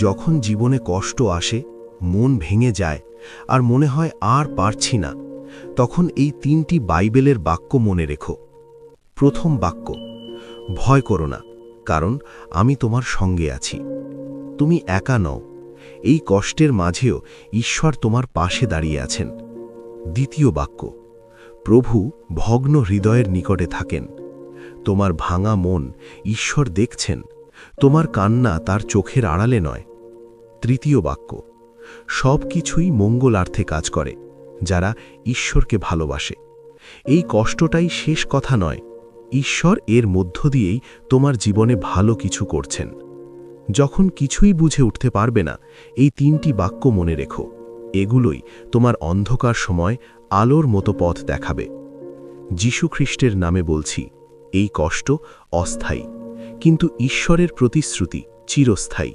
যখন জীবনে কষ্ট আসে, মন ভেঙে যায় আর মনে হয় আর পারছি না, তখন এই 3টি বাইবেলের বাক্য মনে রেখো। প্রথম বাক্য, ভয় করো না, কারণ আমি তোমার সঙ্গে আছি। তুমি একা নও, এই কষ্টের মাঝেও ঈশ্বর তোমার পাশে দাঁড়িয়ে আছেন। দ্বিতীয় বাক্য, প্রভু ভগ্ন হৃদয়ের নিকটে থাকেন। তোমার ভাঙা মন ঈশ্বর দেখছেন, তোমার কান্না তার চোখের আড়ালে নয়। তৃতীয় বাক্য, সব কিছুই মঙ্গলার্থে কাজ করে যারা ঈশ্বরকে ভালোবাসে। এই কষ্টটাই শেষ কথা নয়, ঈশ্বর এর মধ্য দিয়েই তোমার জীবনে ভালো কিছু করছেন। যখন কিছুই বুঝে উঠতে পারবে না, এই 3টি বাক্য মনে রেখো। এগুলোই তোমার অন্ধকার সময় আলোর মতো পথ দেখাবে। যীশু খ্রিস্টের নামে বলছি, এই কষ্ট অস্থায়ী, কিন্তু ঈশ্বরের প্রতিশ্রুতি চিরস্থায়ী।